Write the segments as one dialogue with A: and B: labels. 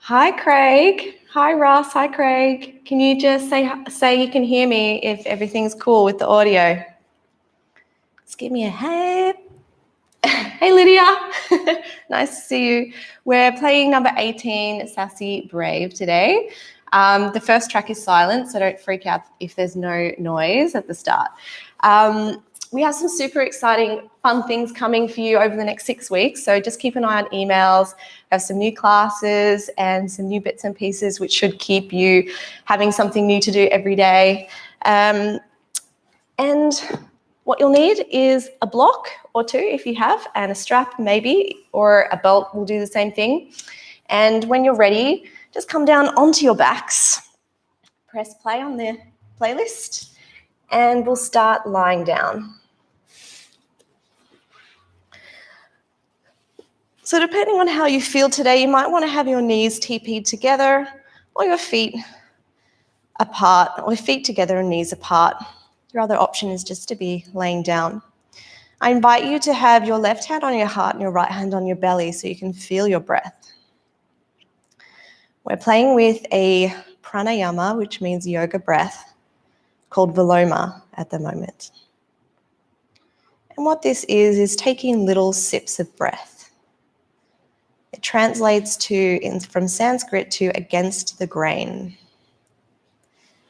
A: Hi, Craig. Hi, Ross. Hi, Craig. Can you just say you can hear me if everything's cool with the audio? Just give me a hey. Hey, Lydia. Nice to see you. We're playing number 18, Sassy Brave, today. The first track is silent, so don't freak out if there's no noise at the start. We have some super exciting, fun things coming for you over the next 6 weeks, so just keep an eye on emails. We have some new classes and some new bits and pieces which should keep you having something new to do every day. And what you'll need is a block or two if you have, and a strap maybe, or a belt will do the same thing. And when you're ready, just come down onto your backs, press play on the playlist, and we'll start lying down. So depending on how you feel today, you might want to have your knees TP'd together or your feet apart, or feet together and knees apart. Your other option is just to be laying down. I invite you to have your left hand on your heart and your right hand on your belly so you can feel your breath. We're playing with a pranayama, which means yoga breath, called Viloma at the moment. And what this is taking little sips of breath. It translates from Sanskrit to against the grain.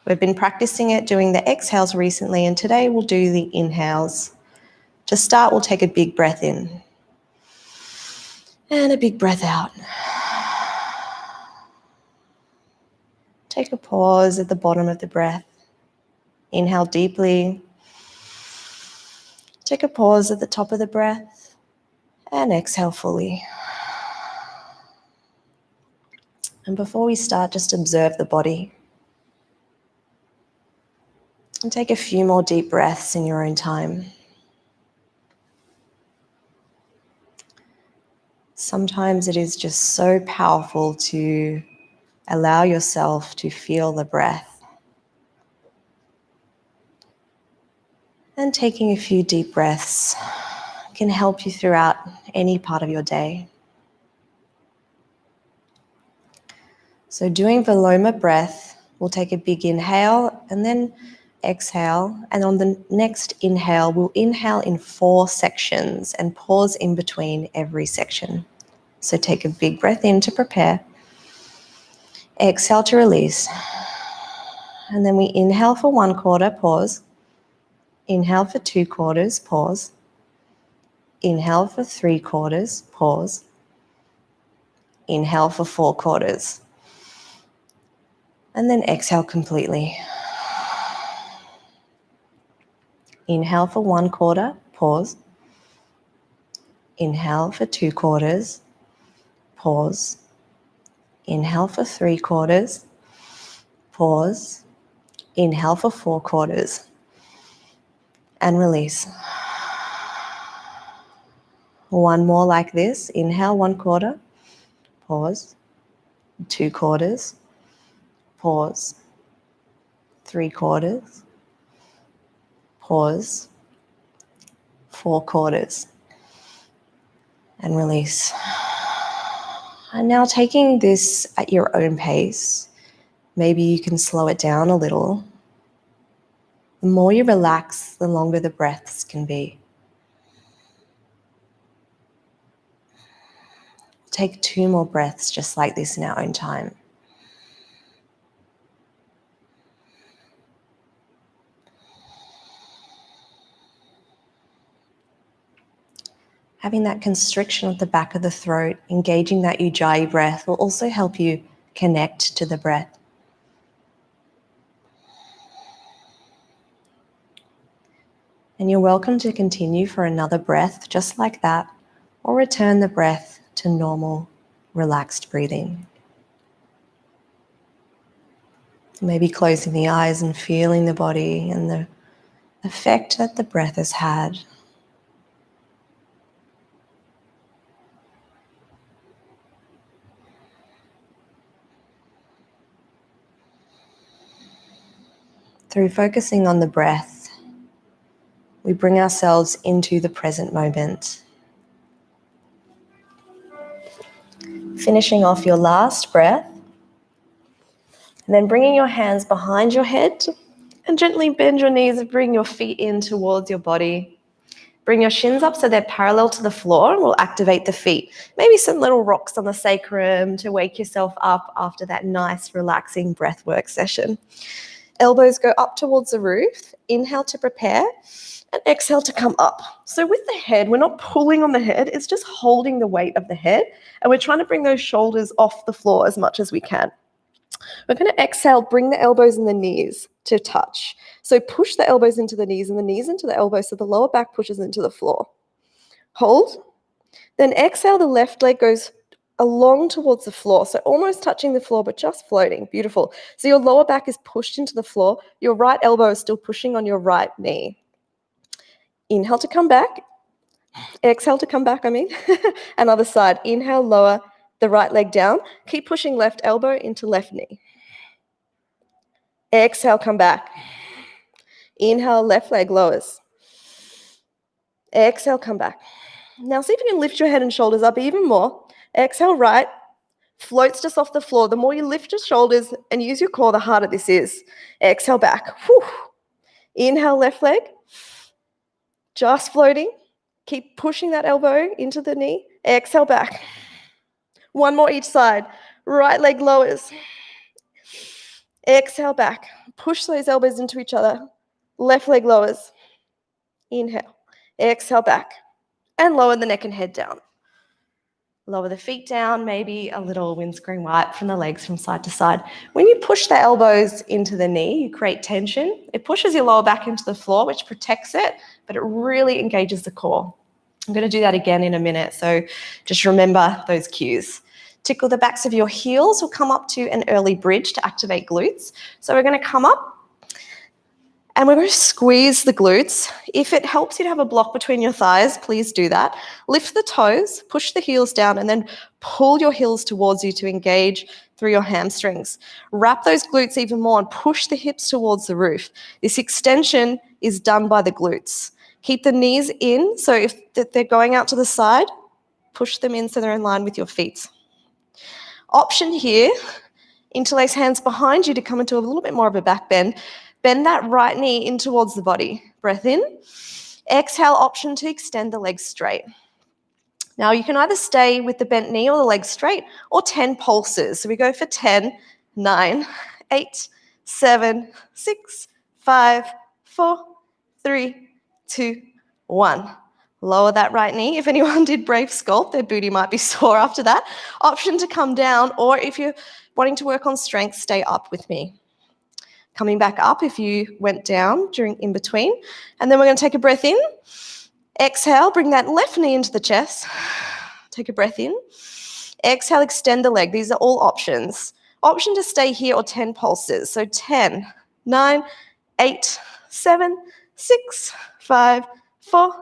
A: We've been practicing it doing the exhales recently, and today we'll do the inhales. To start, we'll take a big breath in and a big breath out. Take a pause at the bottom of the breath. Inhale deeply. Take a pause at the top of the breath and exhale fully. And before we start, just observe the body. And take a few more deep breaths in your own time. Sometimes it is just so powerful to allow yourself to feel the breath. And taking a few deep breaths can help you throughout any part of your day. So doing Viloma breath, we'll take a big inhale and then exhale. And on the next inhale, we'll inhale in 4 sections and pause in between every section. So take a big breath in to prepare. Exhale to release. And then we inhale for 1 quarter, pause. Inhale for 2 quarters, pause. Inhale for 3 quarters, pause. Inhale for 4 quarters. And then exhale completely. Inhale for 1 quarter, pause. Inhale for 2 quarters, pause. Inhale for 3 quarters, pause. Inhale for 4 quarters, and release. 1 more like this. Inhale 1 quarter, pause. 2 quarters, pause. 3 quarters, pause. 4 quarters, and release. And now taking this at your own pace, maybe you can slow it down a little. The more you relax, the longer the breaths can be. Take 2 more breaths just like this in our own time. Having that constriction at the back of the throat, engaging that ujjayi breath will also help you connect to the breath. And you're welcome to continue for another breath just like that, or return the breath to normal, relaxed breathing. Maybe closing the eyes and feeling the body and the effect that the breath has had. Through focusing on the breath, we bring ourselves into the present moment. Finishing off your last breath. And then bringing your hands behind your head and gently bend your knees and bring your feet in towards your body. Bring your shins up so they're parallel to the floor and we'll activate the feet. Maybe some little rocks on the sacrum to wake yourself up after that nice, relaxing breathwork session. Elbows go up towards the roof. Inhale to prepare and exhale to come up. So with the head, we're not pulling on the head, it's just holding the weight of the head and we're trying to bring those shoulders off the floor as much as we can. We're going to exhale, bring the elbows and the knees to touch. So push the elbows into the knees and the knees into the elbows so the lower back pushes into the floor. Hold. Then exhale, the left leg goes along towards the floor, so almost touching the floor but just floating. Beautiful. So your lower back is pushed into the floor. Your right elbow is still pushing on your right knee. Inhale to come back. Exhale to come back, and other side. Inhale, lower the right leg down. Keep pushing left elbow into left knee. Exhale, come back. Inhale, left leg lowers. Exhale, come back. Now see if you can lift your head and shoulders up even more. Exhale, right. Floats just off the floor. The more you lift your shoulders and use your core, the harder this is. Exhale, back. Whew. Inhale, left leg. Just floating. Keep pushing that elbow into the knee. Exhale, back. One more each side. Right leg lowers. Exhale, back. Push those elbows into each other. Left leg lowers. Inhale. Exhale, back. And lower the neck and head down. Lower the feet down, maybe a little windscreen wipe from the legs from side to side. When you push the elbows into the knee, you create tension. It pushes your lower back into the floor, which protects it, but it really engages the core. I'm going to do that again in a minute, so just remember those cues. Tickle the backs of your heels. We'll come up to an early bridge to activate glutes. So we're going to come up and we're going to squeeze the glutes. If it helps you to have a block between your thighs, please do that. Lift the toes, push the heels down, and then pull your heels towards you to engage through your hamstrings. Wrap those glutes even more and push the hips towards the roof. This extension is done by the glutes. Keep the knees in, so if they're going out to the side, push them in so they're in line with your feet. Option here, interlace hands behind you to come into a little bit more of a back bend. Bend that right knee in towards the body. Breath in. Exhale, option to extend the legs straight. Now you can either stay with the bent knee or the legs straight or 10 pulses. So we go for 10, 9, 8, 7, 6, 5, 4, 3, 2, 1. Lower that right knee. If anyone did brave sculpt, their booty might be sore after that. Option to come down, or if you're wanting to work on strength, stay up with me. Coming back up if you went down during in between. And then we're going to take a breath in. Exhale, bring that left knee into the chest. Take a breath in. Exhale, extend the leg. These are all options. Option to stay here or 10 pulses. So 10, 9, 8, 7, 6, 5, 4,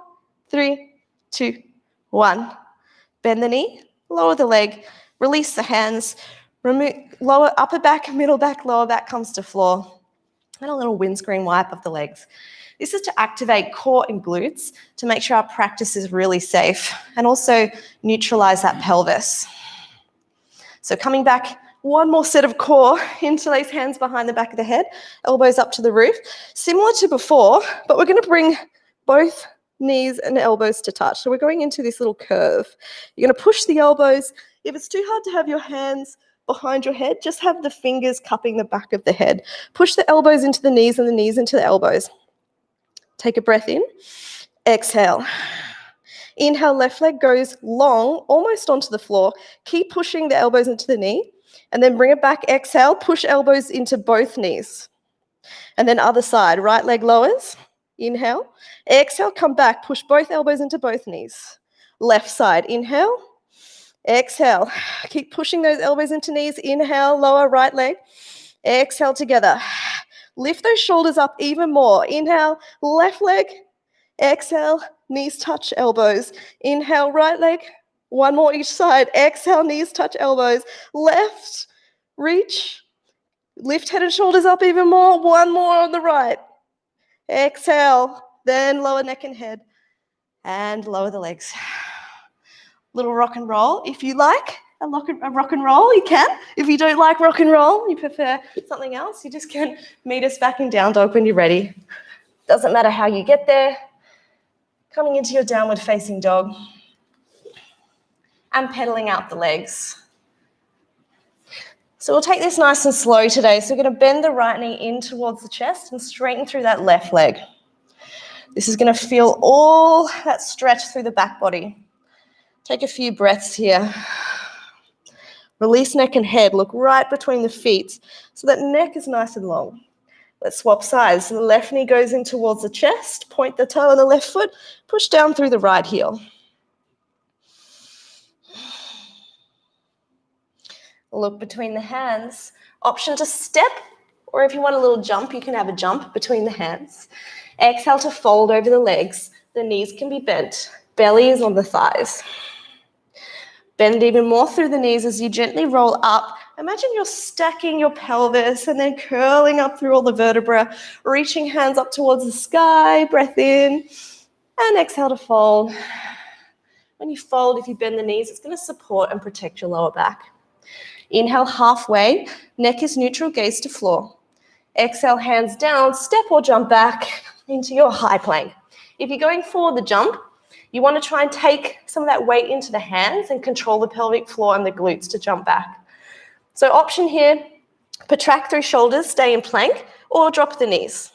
A: 3, 2, 1. Bend the knee, lower the leg, release the hands, remove lower upper back, middle back, lower back comes to floor. And a little windscreen wipe of the legs. This is to activate core and glutes to make sure our practice is really safe and also neutralize that pelvis. So coming back, one more set of core, interlace hands behind the back of the head, elbows up to the roof. Similar to before, but we're going to bring both knees and elbows to touch. So we're going into this little curve. You're going to push the elbows. If it's too hard to have your hands behind your head, just have the fingers cupping the back of the head. Push the elbows into the knees and the knees into the elbows. Take a breath in. Exhale. Inhale, left leg goes long, almost onto the floor. Keep pushing the elbows into the knee and then bring it back. Exhale, push elbows into both knees. And then other side, right leg lowers. Inhale. Exhale, come back. Push both elbows into both knees. Left side, inhale. Exhale. Keep pushing those elbows into knees. Inhale, lower right leg. Exhale together. Lift those shoulders up even more. Inhale, left leg. Exhale, knees touch elbows. Inhale, right leg. One more each side. Exhale, knees touch elbows. Left, reach. Lift head and shoulders up even more. One more on the right. Exhale, then lower neck and head. And lower the legs. Little rock and roll. If you like, a rock and roll, you can. If you don't like rock and roll, you prefer something else, you just can meet us back in down dog when you're ready. Doesn't matter how you get there. Coming into your downward facing dog and pedaling out the legs. So we'll take this nice and slow today. So we're going to bend the right knee in towards the chest and straighten through that left leg. This is going to feel all that stretch through the back body. Take a few breaths here. Release neck and head. Look right between the feet so that neck is nice and long. Let's swap sides. So the left knee goes in towards the chest. Point the toe on the left foot. Push down through the right heel. Look between the hands. Option to step, or if you want a little jump, you can have a jump between the hands. Exhale to fold over the legs. The knees can be bent. Belly is on the thighs. Bend even more through the knees as you gently roll up. Imagine you're stacking your pelvis and then curling up through all the vertebra, reaching hands up towards the sky. Breath in and exhale to fold. When you fold, if you bend the knees, it's going to support and protect your lower back. Inhale halfway, neck is neutral, gaze to floor. Exhale, hands down, step or jump back into your high plank. If you're going for the jump, you want to try and take some of that weight into the hands and control the pelvic floor and the glutes to jump back. So option here, protract through shoulders, stay in plank, or drop the knees.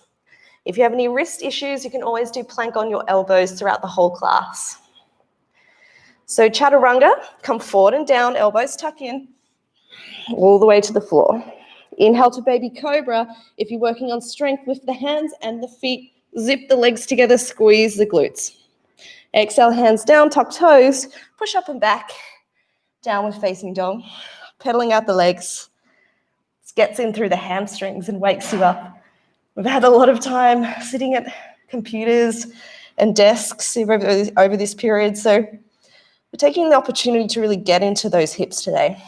A: If you have any wrist issues, you can always do plank on your elbows throughout the whole class. So chaturanga, come forward and down, elbows tuck in, all the way to the floor. Inhale to baby cobra. If you're working on strength, lift the hands and the feet, zip the legs together, squeeze the glutes. Exhale, hands down, tuck toes, push up and back, downward facing dog, pedaling out the legs. This gets in through the hamstrings and wakes you up. We've had a lot of time sitting at computers and desks over this period, so we're taking the opportunity to really get into those hips today.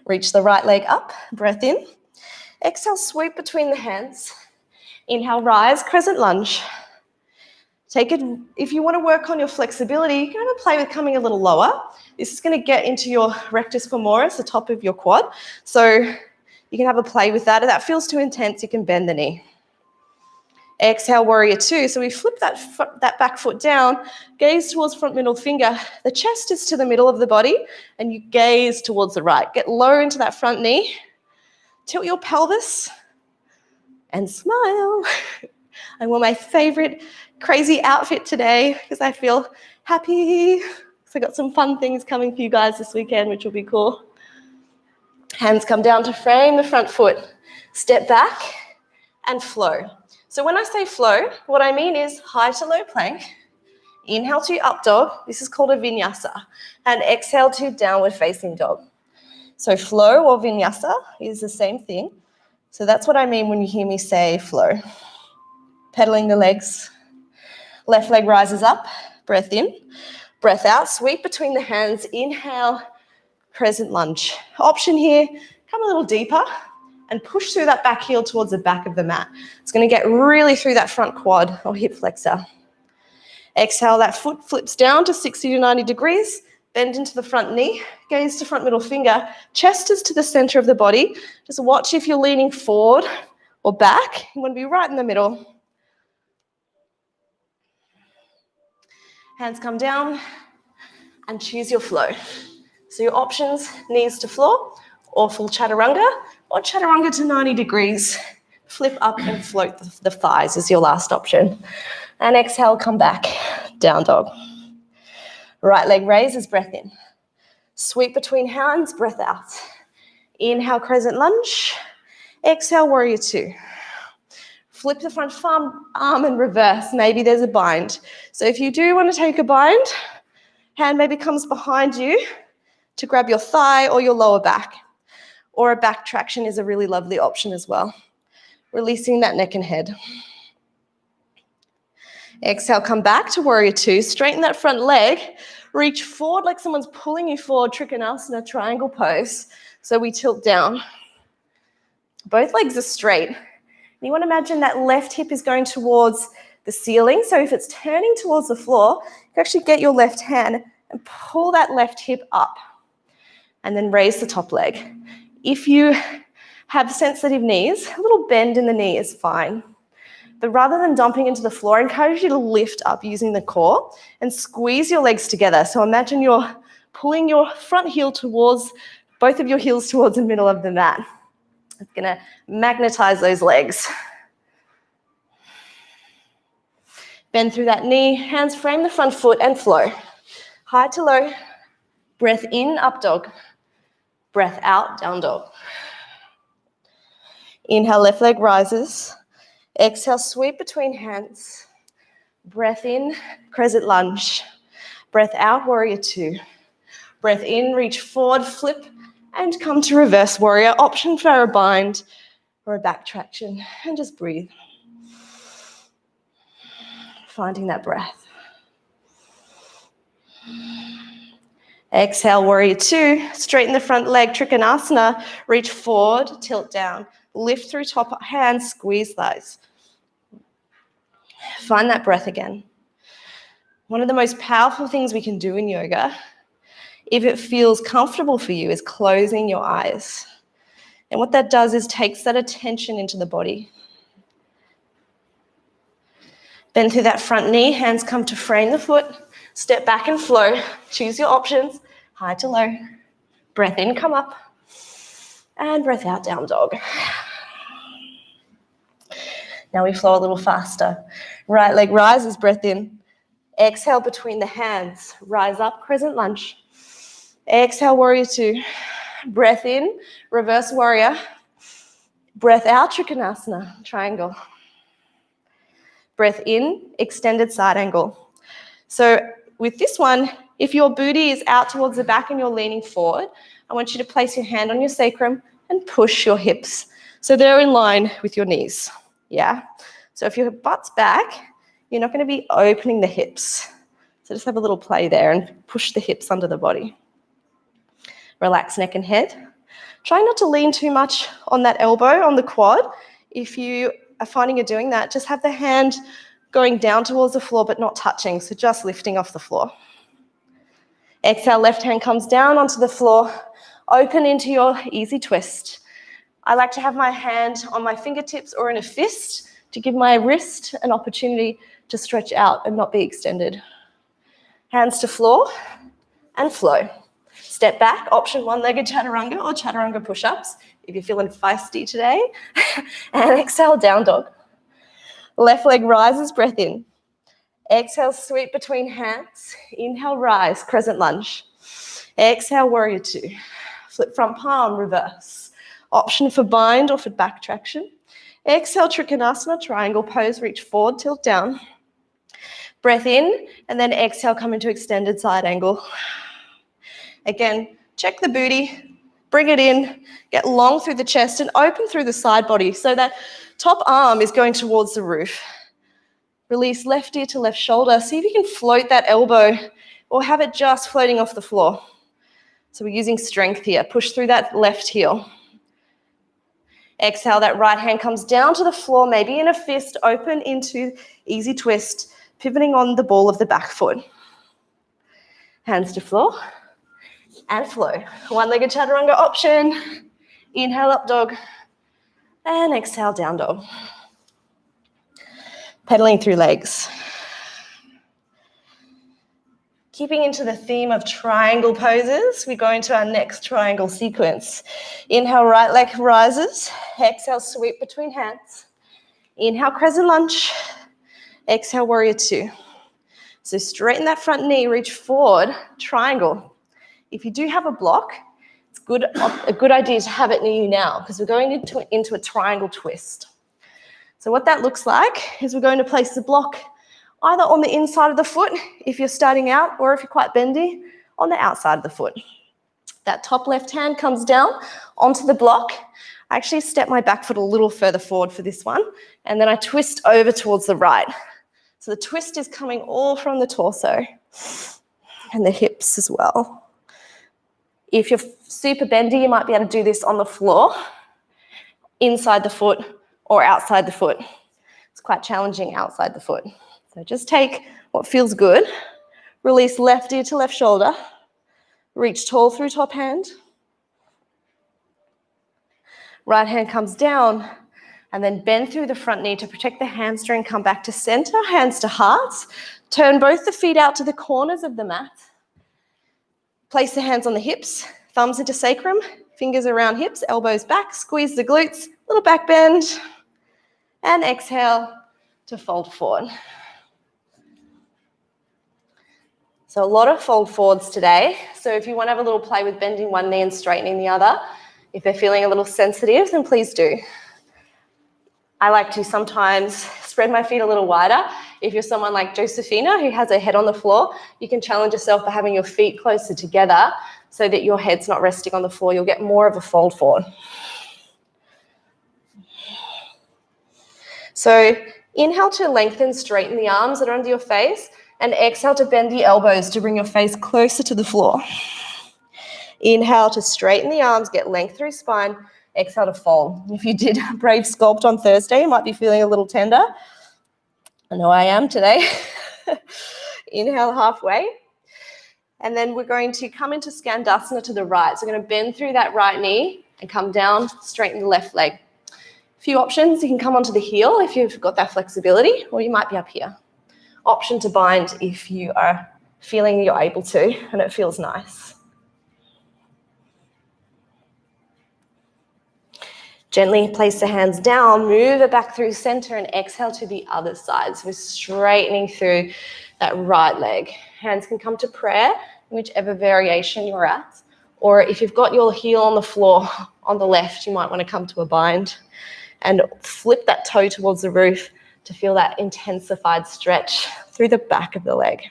A: Reach the right leg up, breath in. Exhale, sweep between the hands. Inhale, rise, crescent lunge. Take it, if you want to work on your flexibility, you can have a play with coming a little lower. This is going to get into your rectus femoris, the top of your quad. So you can have a play with that. If that feels too intense, you can bend the knee. Exhale, warrior two. So we flip that back foot down, gaze towards front middle finger. The chest is to the middle of the body, and you gaze towards the right. Get low into that front knee. Tilt your pelvis and smile. I wore my favorite crazy outfit today because I feel happy. So I got some fun things coming for you guys this weekend, which will be cool. Hands come down to frame the front foot. Step back and flow. So when I say flow, what I mean is high to low plank. Inhale to up dog. This is called a vinyasa. And exhale to downward facing dog. So flow or vinyasa is the same thing. So that's what I mean when you hear me say flow. Pedaling the legs. Left leg rises up. Breath in. Breath out. Sweep between the hands. Inhale. Crescent lunge. Option here, come a little deeper and push through that back heel towards the back of the mat. It's going to get really through that front quad or hip flexor. Exhale, that foot flips down to 60 to 90 degrees. Bend into the front knee. Gaze to front middle finger. Chest is to the center of the body. Just watch if you're leaning forward or back. You want to be right in the middle. Hands come down and choose your flow. So your options, knees to floor, or full chaturanga, or chaturanga to 90 degrees. Flip up and float the thighs is your last option. And exhale, come back, down dog. Right leg raises, breath in. Sweep between hands, breath out. Inhale, crescent lunge. Exhale, warrior two. Flip the front arm and reverse. Maybe there's a bind. So if you do want to take a bind, hand maybe comes behind you to grab your thigh or your lower back. Or a back traction is a really lovely option as well. Releasing that neck and head. Exhale, come back to warrior two. Straighten that front leg. Reach forward like someone's pulling you forward, trikonasana, triangle pose. So we tilt down. Both legs are straight. And you want to imagine that left hip is going towards the ceiling. So if it's turning towards the floor, you can actually get your left hand and pull that left hip up. and then raise the top leg. If you have sensitive knees, a little bend in the knee is fine. But rather than dumping into the floor, I encourage you to lift up using the core and squeeze your legs together. So imagine you're pulling your front heel towards, both of your heels towards the middle of the mat. It's going to magnetize those legs. Bend through that knee, hands frame the front foot and flow. High to low, breath in, up dog. Breath out, down dog. Inhale, left leg rises. Exhale, sweep between hands. Breath in, crescent lunge. Breath out, warrior two. Breath in, reach forward, flip, and come to reverse warrior. Option for a bind or a back traction. And just breathe. Finding that breath. Exhale, warrior two. Straighten the front leg, trikonasana. Reach forward, tilt down. Lift through top hands, squeeze thighs. Find that breath again. One of the most powerful things we can do in yoga, if it feels comfortable for you, is closing your eyes. And what that does is takes that attention into the body. Bend through that front knee, hands come to frame the foot. Step back and flow. Choose your options, high to low. Breath in, come up. And breath out, down dog. Now we flow a little faster. Right leg rises, breath in. Exhale between the hands. Rise up, crescent lunge. Exhale, warrior two. Breath in, reverse warrior. Breath out, trikonasana, triangle. Breath in, extended side angle. So with this one, if your booty is out towards the back and you're leaning forward, I want you to place your hand on your sacrum and push your hips so they're in line with your knees. Yeah? So if your butt's back, you're not going to be opening the hips. So just have a little play there and push the hips under the body. Relax neck and head. Try not to lean too much on that elbow, on the quad. If you are finding you're doing that, just have the hand going down towards the floor but not touching, so just lifting off the floor. Exhale, left hand comes down onto the floor. Open into your easy twist. I like to have my hand on my fingertips or in a fist to give my wrist an opportunity to stretch out and not be extended. Hands to floor and flow. Step back, option one-legged chaturanga or chaturanga push-ups if you're feeling feisty today. And exhale, down dog. Left leg rises, breath in. Exhale, sweep between hands. Inhale, rise, crescent lunge. Exhale, warrior two. Flip front palm, reverse. Option for bind or for back traction. Exhale, trikonasana, triangle pose, reach forward, tilt down. Breath in, and then exhale, come into extended side angle. Again, check the booty, bring it in, get long through the chest and open through the side body so that top arm is going towards the roof. Release left ear to left shoulder. See if you can float that elbow or have it just floating off the floor. So we're using strength here. Push through that left heel. Exhale, that right hand comes down to the floor, maybe in a fist, open into easy twist, pivoting on the ball of the back foot. Hands to floor and flow. One-legged chaturanga option. Inhale, up dog. And exhale, down dog. Pedaling through legs. Keeping into the theme of triangle poses, we go into our next triangle sequence. Inhale, right leg rises. Exhale, sweep between hands. Inhale, crescent lunge. Exhale, warrior two. So straighten that front knee, reach forward, triangle. If you do have a block, it's a good idea to have it near you now because we're going into a triangle twist. So what that looks like is we're going to place the block either on the inside of the foot, if you're starting out, or if you're quite bendy, on the outside of the foot. That top left hand comes down onto the block. I actually step my back foot a little further forward for this one, and then I twist over towards the right. So the twist is coming all from the torso and the hips as well. If you're super bendy, you might be able to do this on the floor, inside the foot, or outside the foot. It's quite challenging outside the foot. So just take what feels good. Release left ear to left shoulder. Reach tall through top hand. Right hand comes down, and then bend through the front knee to protect the hamstring. Come back to center, hands to hearts. Turn both the feet out to the corners of the mat. Place the hands on the hips, thumbs into sacrum, fingers around hips, elbows back, squeeze the glutes, little back bend, and exhale to fold forward. So a lot of fold forwards today. So if you want to have a little play with bending one knee and straightening the other, if they're feeling a little sensitive, then please do. I like to sometimes spread my feet a little wider. If you're someone like Josephina who has her head on the floor, you can challenge yourself by having your feet closer together so that your head's not resting on the floor. You'll get more of a fold forward. So inhale to lengthen, straighten the arms that are under your face, and exhale to bend the elbows to bring your face closer to the floor. Inhale to straighten the arms, get length through spine. Exhale to fold. If you did Brave Sculpt on Thursday, you might be feeling a little tender. I know I am today. Inhale halfway. And then we're going to come into Skandasana to the right. So we're going to bend through that right knee and come down, straighten the left leg. A few options. You can come onto the heel if you've got that flexibility, or you might be up here. Option to bind if you are feeling you're able to and it feels nice. Gently place the hands down, move it back through center and exhale to the other side. So we're straightening through that right leg. Hands can come to prayer, whichever variation you're at. Or if you've got your heel on the floor on the left, you might want to come to a bind and flip that toe towards the roof to feel that intensified stretch through the back of the leg.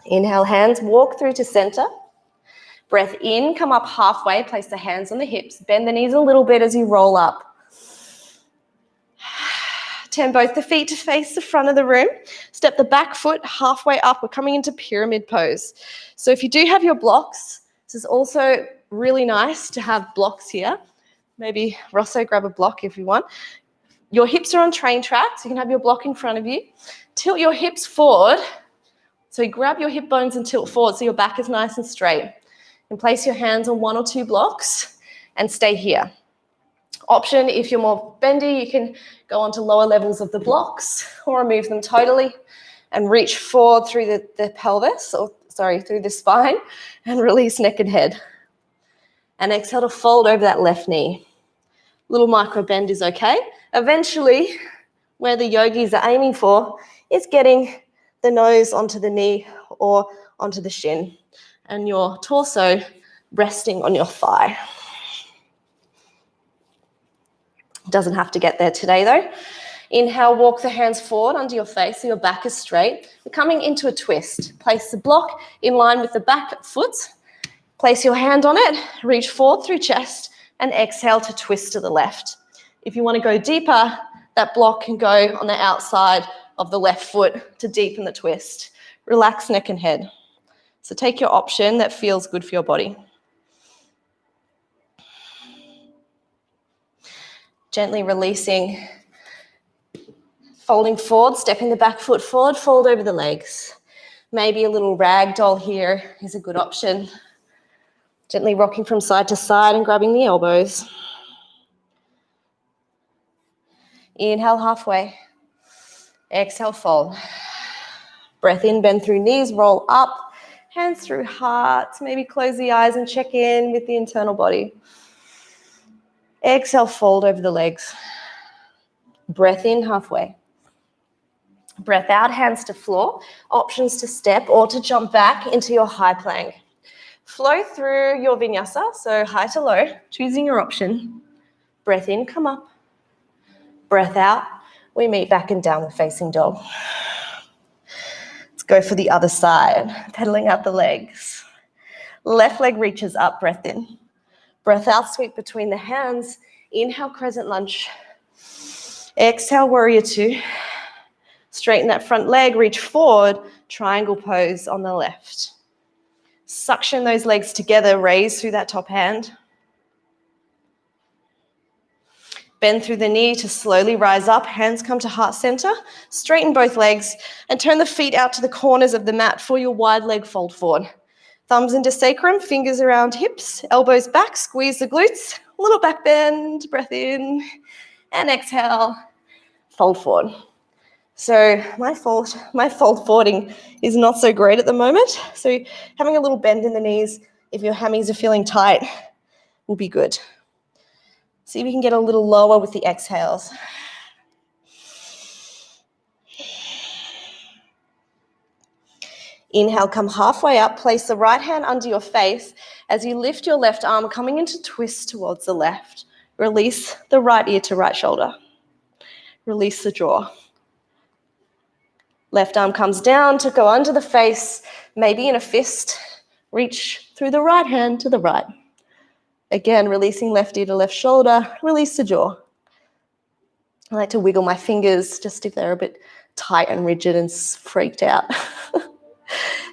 A: Inhale, hands, walk through to center. Breath in, come up halfway, place the hands on the hips, bend the knees a little bit as you roll up. Turn both the feet to face the front of the room. Step the back foot halfway up. We're coming into pyramid pose. So if you do have your blocks, this is also really nice to have blocks here. Maybe Rosso, grab a block if you want. Your hips are on train tracks. You can have your block in front of you. Tilt your hips forward. So you grab your hip bones and tilt forward so your back is nice and straight. And place your hands on one or two blocks and stay here. Option, if you're more bendy, you can go onto lower levels of the blocks or remove them totally and reach forward through the pelvis, through the spine, and release neck and head. And exhale to fold over that left knee. Little micro bend is okay. Eventually, where the yogis are aiming for is getting the nose onto the knee or onto the shin and your torso resting on your thigh. Doesn't have to get there today though. Inhale, walk the hands forward under your face so your back is straight. We're coming into a twist. Place the block in line with the back foot. Place your hand on it, reach forward through chest, and exhale to twist to the left. If you want to go deeper, that block can go on the outside of the left foot to deepen the twist. Relax neck and head. So take your option that feels good for your body. Gently releasing, folding forward, stepping the back foot forward, fold over the legs. Maybe a little ragdoll here is a good option. Gently rocking from side to side and grabbing the elbows. Inhale halfway. Exhale, fold. Breath in, bend through knees, roll up. Hands through hearts. Maybe close the eyes and check in with the internal body. Exhale, fold over the legs. Breath in halfway. Breath out, hands to floor. Options to step or to jump back into your high plank. Flow through your vinyasa, so high to low, choosing your option. Breath in, come up. Breath out, we meet back in downward facing dog. Let's go for the other side, pedaling out the legs. Left leg reaches up, breath in. Breath out, sweep between the hands. Inhale, crescent lunge. Exhale, warrior two. Straighten that front leg, reach forward, triangle pose on the left. Suction those legs together, raise through that top hand. Bend through the knee to slowly rise up, hands come to heart center. Straighten both legs and turn the feet out to the corners of the mat for your wide leg fold forward. Thumbs into sacrum, fingers around hips, elbows back, squeeze the glutes, a little back bend, breath in, and exhale, fold forward. So my fold forwarding is not so great at the moment. So having a little bend in the knees, if your hammies are feeling tight, will be good. See if we can get a little lower with the exhales. Inhale, come halfway up, place the right hand under your face as you lift your left arm, coming into twist towards the left. Release the right ear to right shoulder. Release the jaw. Left arm comes down to go under the face, maybe in a fist. Reach through the right hand to the right. Again, releasing left ear to left shoulder. Release the jaw. I like to wiggle my fingers just if they're a bit tight and rigid and freaked out.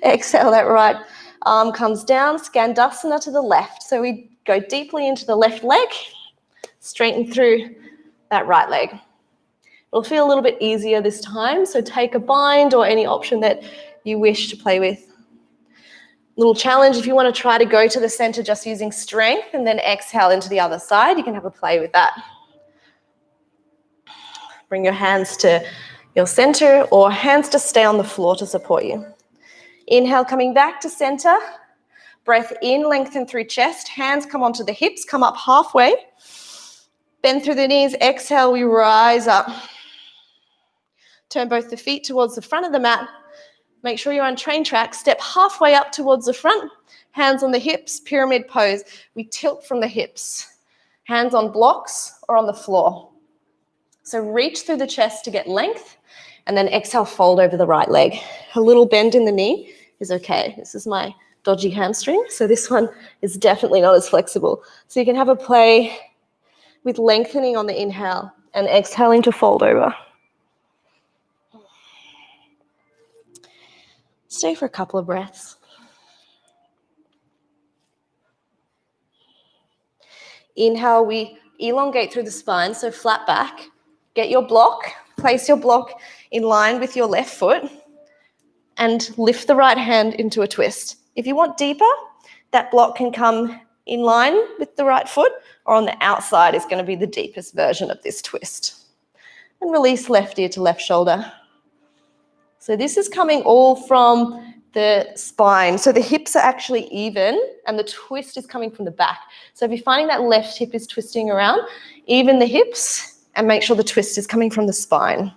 A: Exhale, that right arm comes down, Skandasana to the left. So we go deeply into the left leg, straighten through that right leg. It'll feel a little bit easier this time, so take a bind or any option that you wish to play with. Little challenge, if you want to try to go to the center just using strength and then exhale into the other side, you can have a play with that. Bring your hands to your center or hands to stay on the floor to support you. Inhale, coming back to center. Breath in, lengthen through chest. Hands come onto the hips, come up halfway. Bend through the knees. Exhale, we rise up. Turn both the feet towards the front of the mat. Make sure you're on train track. Step halfway up towards the front. Hands on the hips, pyramid pose. We tilt from the hips. Hands on blocks or on the floor. So reach through the chest to get length. And then exhale, fold over the right leg. A little bend in the knee is okay. This is my dodgy hamstring, so this one is definitely not as flexible. So you can have a play with lengthening on the inhale and exhaling to fold over. Stay for a couple of breaths. Inhale, we elongate through the spine, so flat back. Get your block, place your block in line with your left foot and lift the right hand into a twist. If you want deeper, that block can come in line with the right foot or on the outside is going to be the deepest version of this twist. And release left ear to left shoulder. So this is coming all from the spine. So the hips are actually even and the twist is coming from the back. So if you're finding that left hip is twisting around, even the hips and make sure the twist is coming from the spine.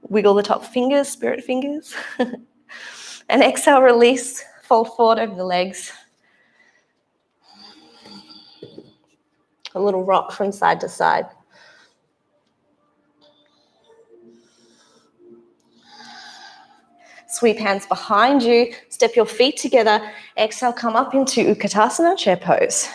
A: Wiggle the top fingers, spirit fingers. And exhale, release, fold forward over the legs. A little rock from side to side. Sweep hands behind you, step your feet together. Exhale, come up into Utkatasana, chair pose.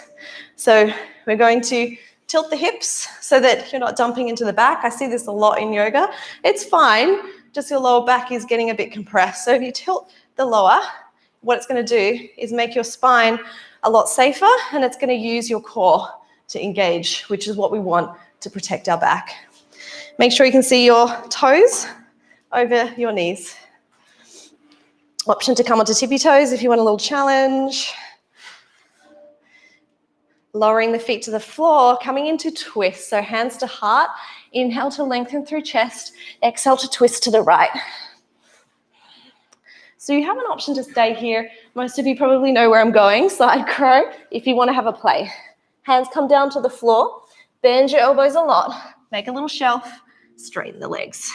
A: So we're going to tilt the hips so that you're not dumping into the back. I see this a lot in yoga. It's fine, just your lower back is getting a bit compressed. So if you tilt the lower, what it's going to do is make your spine a lot safer and it's going to use your core to engage, which is what we want to protect our back. Make sure you can see your toes over your knees. Option to come onto tippy toes if you want a little challenge. Lowering the feet to the floor, coming into twist. So hands to heart. Inhale to lengthen through chest. Exhale to twist to the right. So you have an option to stay here. Most of you probably know where I'm going. Side crow if you want to have a play. Hands come down to the floor. Bend your elbows a lot. Make a little shelf. Straighten the legs.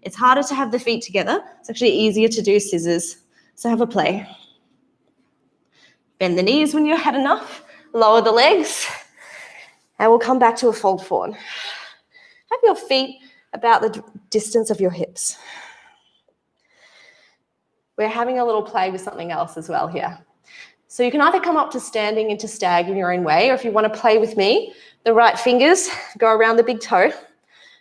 A: It's harder to have the feet together. It's actually easier to do scissors. So have a play. Bend the knees when you've had enough. Lower the legs. And we'll come back to a fold forward. Have your feet about the distance of your hips. We're having a little play with something else as well here. So you can either come up to standing into stag in your own way, or if you want to play with me, the right fingers go around the big toe.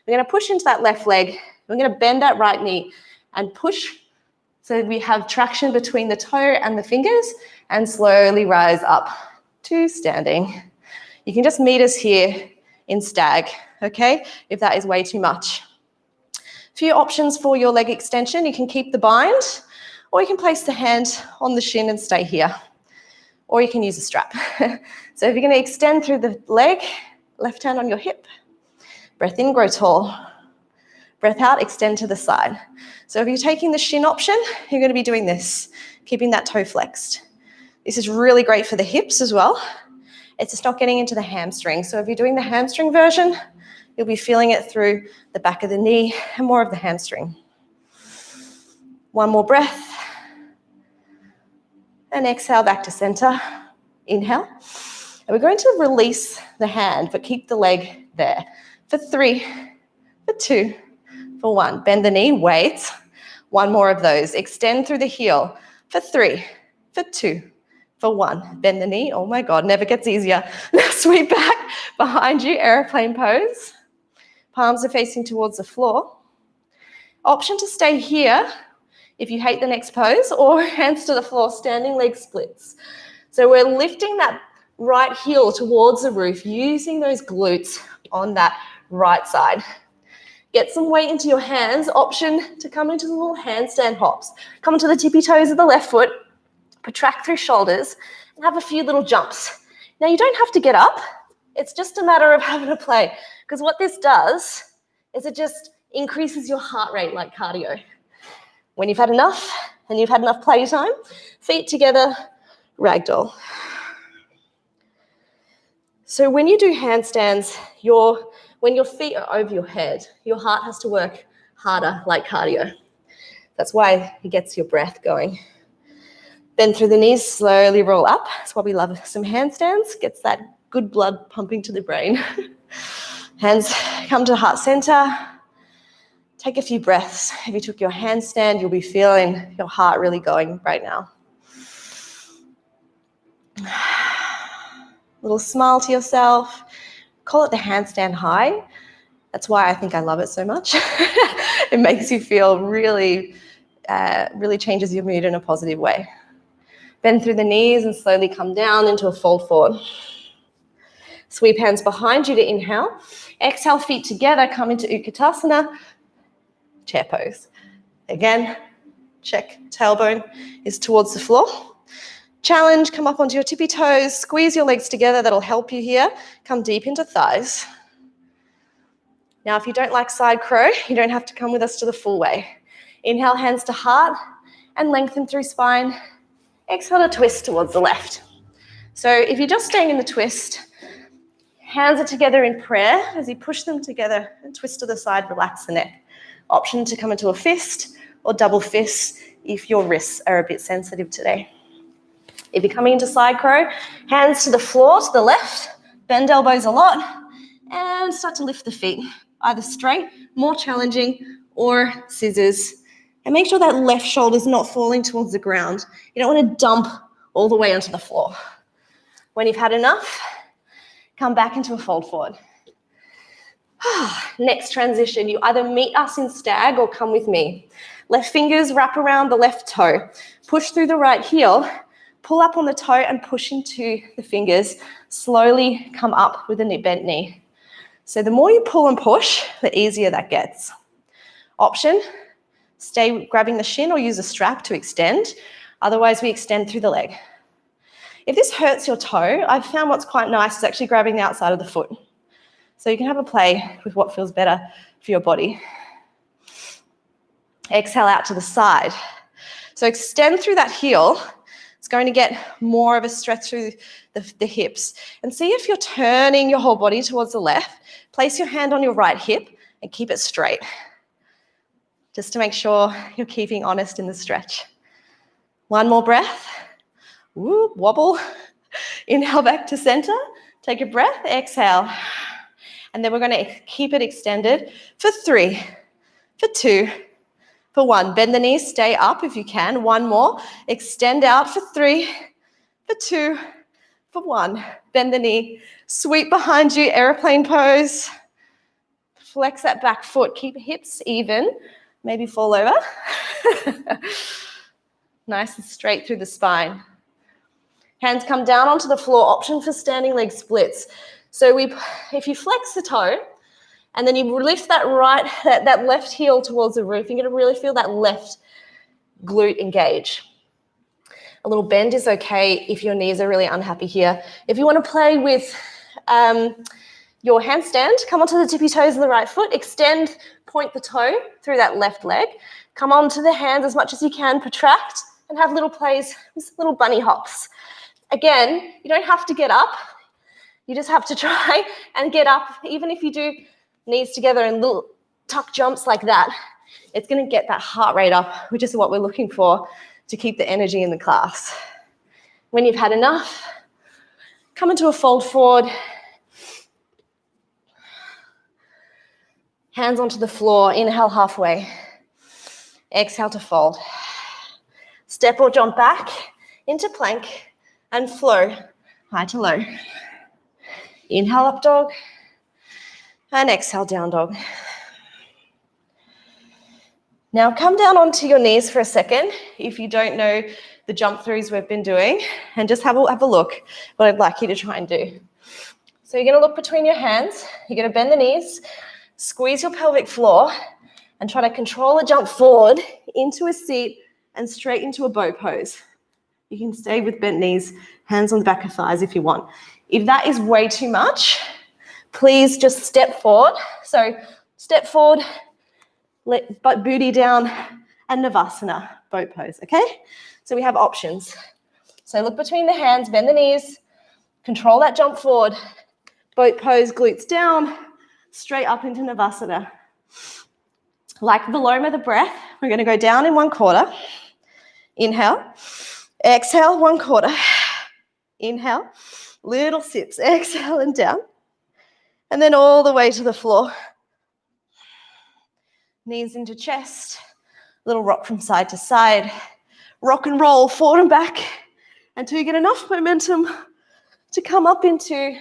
A: We're going to push into that left leg. We're going to bend that right knee and push so we have traction between the toe and the fingers and slowly rise up to standing. You can just meet us here in stag, okay, if that is way too much. A few options for your leg extension. You can keep the bind, or you can place the hand on the shin and stay here, or you can use a strap. So if you're going to extend through the leg, left hand on your hip, breath in, grow tall. Breath out, extend to the side. So if you're taking the shin option, you're going to be doing this, keeping that toe flexed. This is really great for the hips as well. It's just not getting into the hamstring. So if you're doing the hamstring version, you'll be feeling it through the back of the knee and more of the hamstring. One more breath. And exhale back to center. Inhale. And we're going to release the hand, but keep the leg there. For 3, for 2, for 1. Bend the knee, wait. One more of those. Extend through the heel. For 3, for 2, for 1. Bend the knee. Oh my God, never gets easier. Now sweep back behind you, airplane pose. Palms are facing towards the floor. Option to stay here if you hate the next pose, or hands to the floor, standing leg splits. So we're lifting that right heel towards the roof, using those glutes on that right side. Get some weight into your hands. Option to come into the little handstand hops. Come into the tippy toes of the left foot, protract through shoulders, and have a few little jumps. Now you don't have to get up. It's just a matter of having a play, because what this does is it just increases your heart rate like cardio. When you've had enough and you've had enough playtime, feet together, ragdoll. So when you do handstands, when your feet are over your head, your heart has to work harder like cardio. That's why it gets your breath going. Bend through the knees, slowly roll up. That's why we love some handstands. Gets that good blood pumping to the brain. Hands come to heart center. Take a few breaths. If you took your handstand, you'll be feeling your heart really going right now. Little smile to yourself. Call it the handstand high. That's why I think I love it so much. It makes you feel really changes your mood in a positive way. Bend through the knees and slowly come down into a fold forward. Sweep hands behind you to inhale. Exhale, feet together, come into Utkatasana. Chair pose. Again, check tailbone is towards the floor. Challenge, come up onto your tippy toes, squeeze your legs together, that'll help you here. Come deep into thighs. Now, if you don't like side crow, you don't have to come with us to the full way. Inhale, hands to heart, and lengthen through spine. Exhale to twist towards the left. So if you're just staying in the twist, hands are together in prayer. As you push them together and twist to the side, relax the neck. Option to come into a fist or double fist if your wrists are a bit sensitive today. If you're coming into side crow, hands to the floor, to the left, bend elbows a lot, and start to lift the feet, either straight, more challenging, or scissors. And make sure that left shoulder is not falling towards the ground. You don't want to dump all the way onto the floor. When you've had enough, come back into a fold forward. Next transition, you either meet us in stag or come with me. Left fingers wrap around the left toe. Push through the right heel. Pull up on the toe and push into the fingers. Slowly come up with a bent knee. So the more you pull and push, the easier that gets. Option, stay grabbing the shin or use a strap to extend. Otherwise, we extend through the leg. If this hurts your toe, I've found what's quite nice is actually grabbing the outside of the foot. So you can have a play with what feels better for your body. Exhale out to the side. So extend through that heel. It's going to get more of a stretch through the hips. And see if you're turning your whole body towards the left. Place your hand on your right hip and keep it straight. Just to make sure you're keeping honest in the stretch. One more breath. Woo, wobble. Inhale back to center. Take a breath. Exhale. And then we're going to keep it extended for 3, for 2, for 1. Bend the knees, stay up if you can. One more. Extend out for 3, for 2, for 1. Bend the knee. Sweep behind you, airplane pose. Flex that back foot. Keep hips even. Maybe fall over. Nice and straight through the spine. Hands come down onto the floor. Option for standing leg splits. So if you flex the toe and then you lift that left heel towards the roof, you're going to really feel that left glute engage. A little bend is okay if your knees are really unhappy here. If you want to play with your handstand, come onto the tippy toes of the right foot, extend, point the toe through that left leg, come onto the hands as much as you can, protract, and have little plays, little bunny hops. Again, you don't have to get up. You just have to try and get up. Even if you do knees together and little tuck jumps like that, it's going to get that heart rate up, which is what we're looking for to keep the energy in the class. When you've had enough, come into a fold forward. Hands onto the floor, inhale halfway. Exhale to fold. Step or jump back into plank and flow high to low. Inhale up dog and exhale down dog. Now come down onto your knees for a second if you don't know the jump throughs we've been doing, and just have a look what I'd like you to try and do. So you're going to look between your hands, you're going to bend the knees, squeeze your pelvic floor, and try to control a jump forward into a seat and straight into a bow pose. You can stay with bent knees, hands on the back of thighs if you want. If that is way too much, please just step forward. So step forward, let booty down, and Navasana, boat pose, okay? So we have options. So look between the hands, bend the knees, control that jump forward, boat pose, glutes down, straight up into Navasana. Like Viloma the breath, we're going to go down in 1/4. Inhale. Exhale, 1/4. Inhale. Little sips. Exhale and down. And then all the way to the floor. Knees into chest. Little rock from side to side. Rock and roll forward and back until you get enough momentum to come up into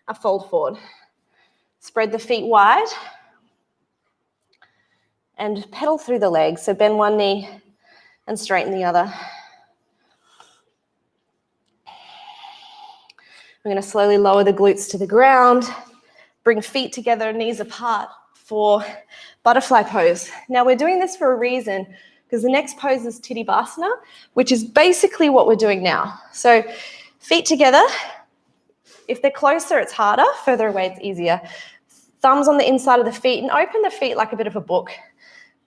A: a fold forward. Spread the feet wide and pedal through the legs. So bend one knee and straighten the other. We're going to slowly lower the glutes to the ground. Bring feet together, knees apart for butterfly pose. Now we're doing this for a reason, because the next pose is Tittibasana, which is basically what we're doing now. So feet together. If they're closer, it's harder. Further away, it's easier. Thumbs on the inside of the feet, and open the feet like a bit of a book.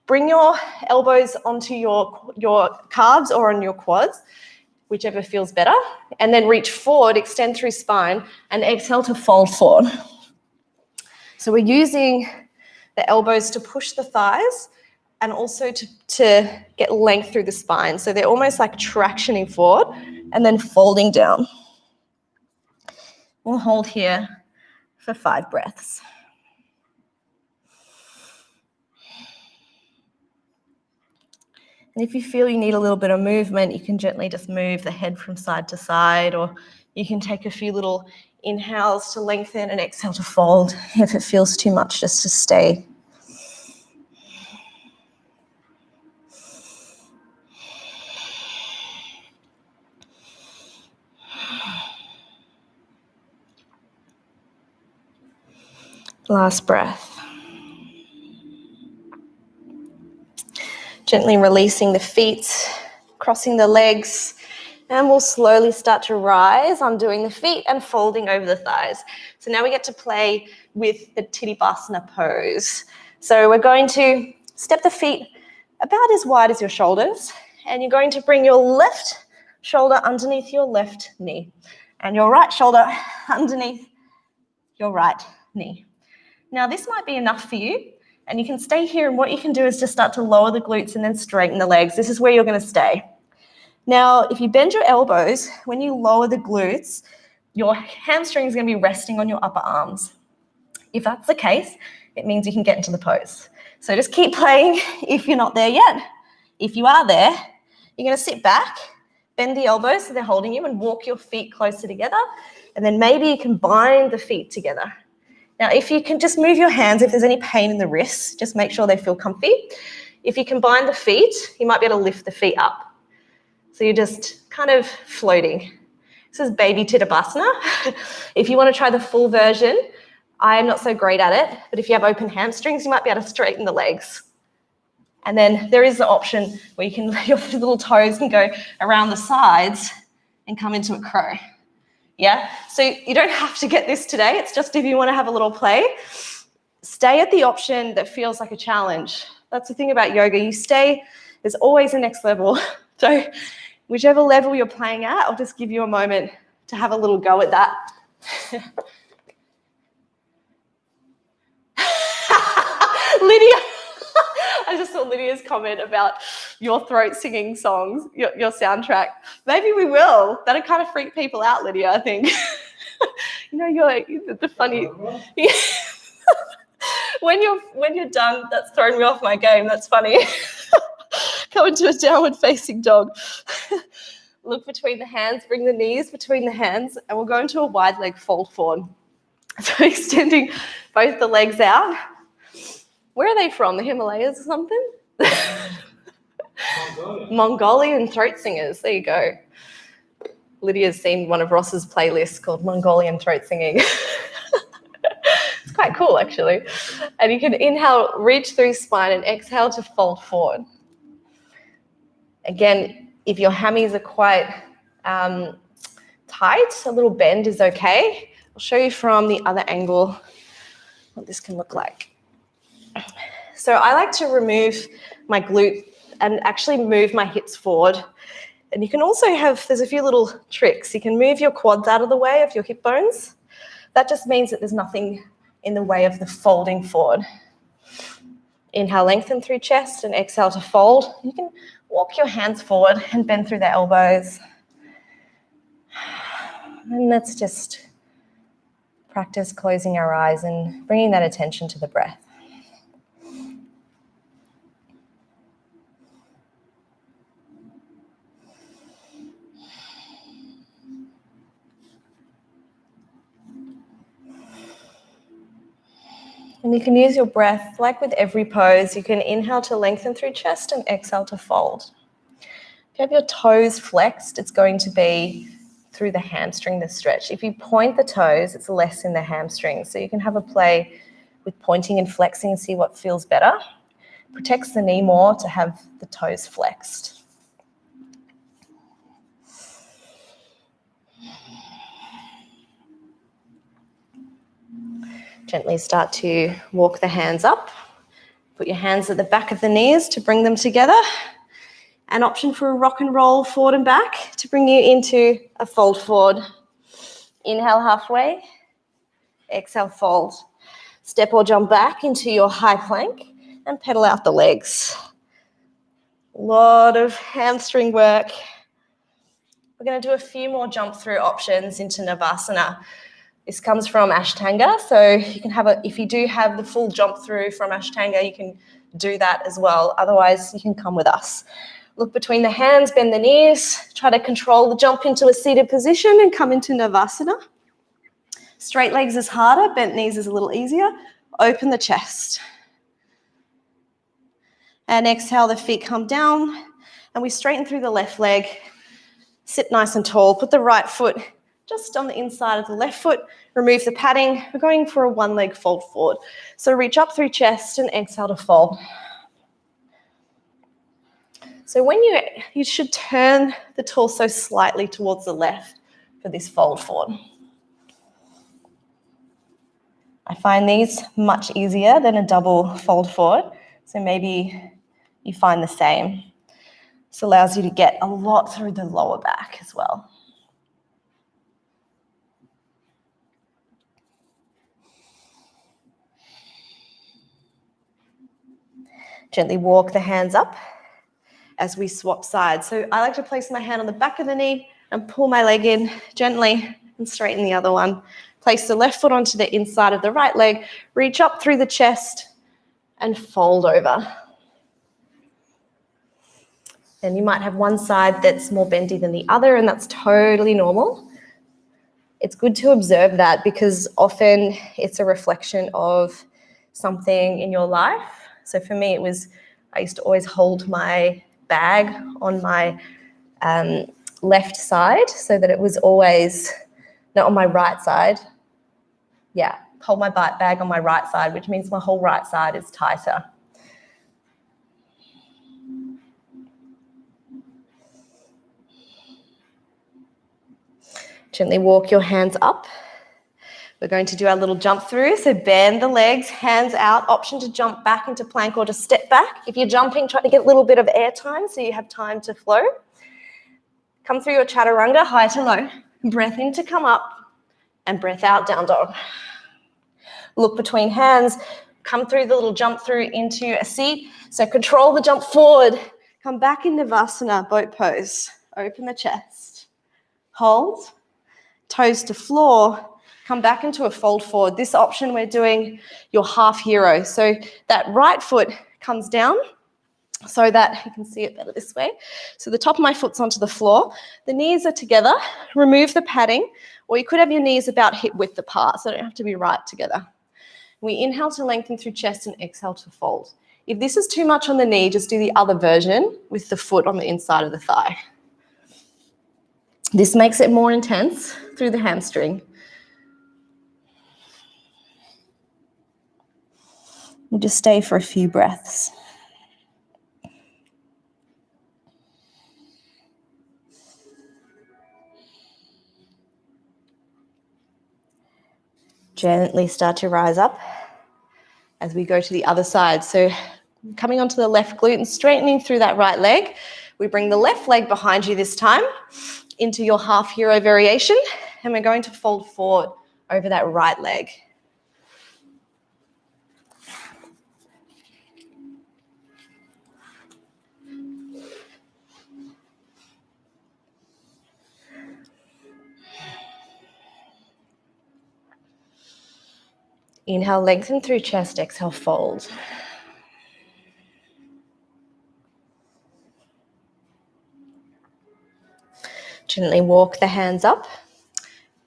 A: Bring your elbows onto your calves or on your quads, whichever feels better, and then reach forward, extend through spine, and exhale to fold forward. So we're using the elbows to push the thighs and also to get length through the spine. So they're almost like tractioning forward and then folding down. We'll hold here for 5 breaths. And if you feel you need a little bit of movement, you can gently just move the head from side to side, or you can take a few little inhales to lengthen and exhale to fold if it feels too much just to stay. Last breath. Gently releasing the feet, crossing the legs, and we'll slowly start to rise, undoing the feet and folding over the thighs. So now we get to play with the Tittibasana pose. So we're going to step the feet about as wide as your shoulders, and you're going to bring your left shoulder underneath your left knee and your right shoulder underneath your right knee. Now this might be enough for you, and you can stay here, and what you can do is just start to lower the glutes and then straighten the legs. This is where you're going to stay. Now, if you bend your elbows, when you lower the glutes, your hamstring is going to be resting on your upper arms. If that's the case, it means you can get into the pose. So just keep playing if you're not there yet. If you are there, you're going to sit back, bend the elbows so they're holding you, and walk your feet closer together. And then maybe you can bind the feet together. Now, if you can just move your hands, if there's any pain in the wrists, just make sure they feel comfy. If you combine the feet, you might be able to lift the feet up. So you're just kind of floating. This is baby Tittibasana. If you want to try the full version, I am not so great at it, but if you have open hamstrings, you might be able to straighten the legs And then there is the option where you can, your little toes can go around the sides and come into a crow. Yeah, so you don't have to get this today. It's just if you want to have a little play. Stay at the option that feels like a challenge. That's the thing about yoga. You stay, there's always a next level. So whichever level you're playing at, I'll just give you a moment to have a little go at that. Lydia, I just saw Lydia's comment about your throat singing songs, your soundtrack. Maybe we will. That'll kind of freak people out, Lydia, I think. You know, you're the funny... When you're done, that's thrown me off my game. That's funny. Go into a downward facing dog. Look between the hands, bring the knees between the hands, and we'll go into a wide leg fold forward. So extending both the legs out. Where are they from? The Himalayas or something? Mongolian throat singers. There you go. Lydia's seen one of Ross's playlists called Mongolian throat singing. It's quite cool, actually. And you can inhale, reach through spine, and exhale to fold forward. Again, if your hammies are quite tight, a little bend is okay. I'll show you from the other angle what this can look like. So I like to remove my glute and actually move my hips forward. And you can also there's a few little tricks. You can move your quads out of the way of your hip bones. That just means that there's nothing in the way of the folding forward. Inhale, lengthen through chest, and exhale to fold. You can walk your hands forward and bend through the elbows. And let's just practice closing our eyes and bringing that attention to the breath. And you can use your breath, like with every pose, you can inhale to lengthen through chest and exhale to fold. If you have your toes flexed, it's going to be through the hamstring, the stretch. If you point the toes, it's less in the hamstring. So you can have a play with pointing and flexing and see what feels better. Protects the knee more to have the toes flexed. Gently start to walk the hands up. Put your hands at the back of the knees to bring them together. An option for a rock and roll forward and back to bring you into a fold forward. Inhale halfway. Exhale, fold. Step or jump back into your high plank and pedal out the legs. A lot of hamstring work. We're going to do a few more jump through options into Navasana. This comes from Ashtanga, so you can if you do have the full jump through from Ashtanga, you can do that as well. Otherwise, you can come with us. Look between the hands, bend the knees, try to control the jump into a seated position and come into Navasana. Straight legs is harder, bent knees is a little easier. Open the chest. And exhale, the feet come down, and we straighten through the left leg. Sit nice and tall, put the right foot just on the inside of the left foot, remove the padding. We're going for a one leg fold forward. So reach up through chest and exhale to fold. So when you should turn the torso slightly towards the left for this fold forward. I find these much easier than a double fold forward. So maybe you find the same. This allows you to get a lot through the lower back as well. Gently walk the hands up as we swap sides. So I like to place my hand on the back of the knee and pull my leg in gently and straighten the other one. Place the left foot onto the inside of the right leg, reach up through the chest and fold over. And you might have one side that's more bendy than the other, and that's totally normal. It's good to observe that because often it's a reflection of something in your life. So for me, I used to always hold my bag on my left side so that it was always, not on my right side. Yeah, hold my bag on my right side, which means my whole right side is tighter. Gently walk your hands up. We're going to do our little jump through. So bend the legs, hands out. Option to jump back into plank or to step back. If you're jumping, try to get a little bit of air time so you have time to flow. Come through your chaturanga, high to low. Breath in to come up and breath out, down dog. Look between hands. Come through the little jump through into a seat. So control the jump forward. Come back in Navasana, boat pose. Open the chest. Hold. Toes to floor. Come back into a fold forward. This option we're doing your half hero. So that right foot comes down so that you can see it better this way. So the top of my foot's onto the floor. The knees are together. Remove the padding, or you could have your knees about hip width apart, so they don't have to be right together. We inhale to lengthen through chest and exhale to fold. If this is too much on the knee, just do the other version with the foot on the inside of the thigh. This makes it more intense through the hamstring. We'll just stay for a few breaths. Gently start to rise up as we go to the other side. So coming onto the left glute and straightening through that right leg. We bring the left leg behind you this time into your half hero variation, and we're going to fold forward over that right leg. Inhale, lengthen through chest, exhale, fold. Gently walk the hands up.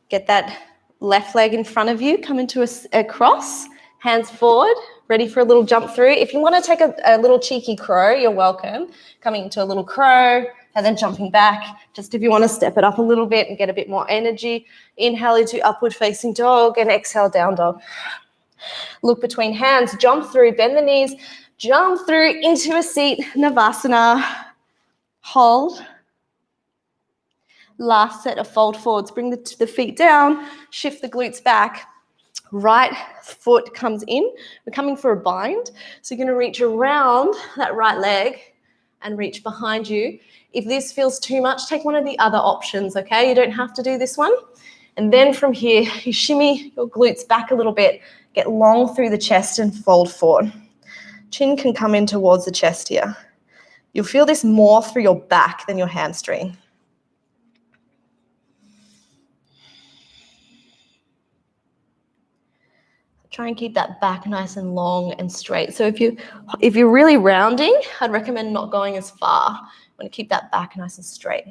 A: Get that left leg in front of you, come into a cross, hands forward, ready for a little jump through. If you want to take a little cheeky crow, you're welcome. Coming into a little crow and then jumping back. Just if you want to step it up a little bit and get a bit more energy. Inhale into upward facing dog and exhale, down dog. Look between hands, jump through, bend the knees, jump through into a seat, Navasana. Hold. Last set of fold forwards. Bring the feet down, shift the glutes back. Right foot comes in. We're coming for a bind. So you're going to reach around that right leg and reach behind you. If this feels too much, take one of the other options, okay? You don't have to do this one. And then from here, you shimmy your glutes back a little bit. Get long through the chest and fold forward. Chin can come in towards the chest here. You'll feel this more through your back than your hamstring. Try and keep that back nice and long and straight. So if you're really rounding, I'd recommend not going as far. You want to keep that back nice and straight.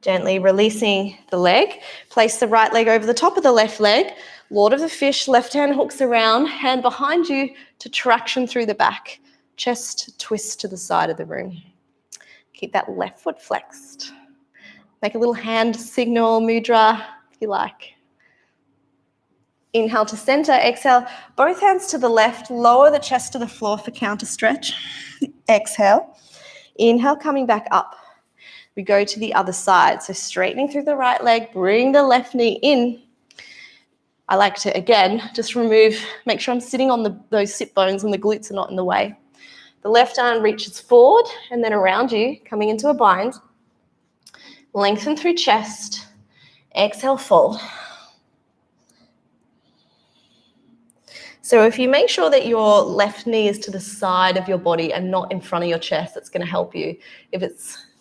A: Gently releasing the leg. Place the right leg over the top of the left leg. Lord of the fish, left hand hooks around, hand behind you to traction through the back. Chest twist to the side of the room. Keep that left foot flexed. Make a little hand signal, mudra, if you like. Inhale to center, exhale, both hands to the left, lower the chest to the floor for counter stretch. Exhale. Inhale, coming back up. We go to the other side. So straightening through the right leg, bring the left knee in. I like to, again, just make sure I'm sitting on those sit bones and the glutes are not in the way. The left arm reaches forward and then around you, coming into a bind. Lengthen through chest. Exhale, fold. So if you make sure that your left knee is to the side of your body and not in front of your chest, that's going to help you.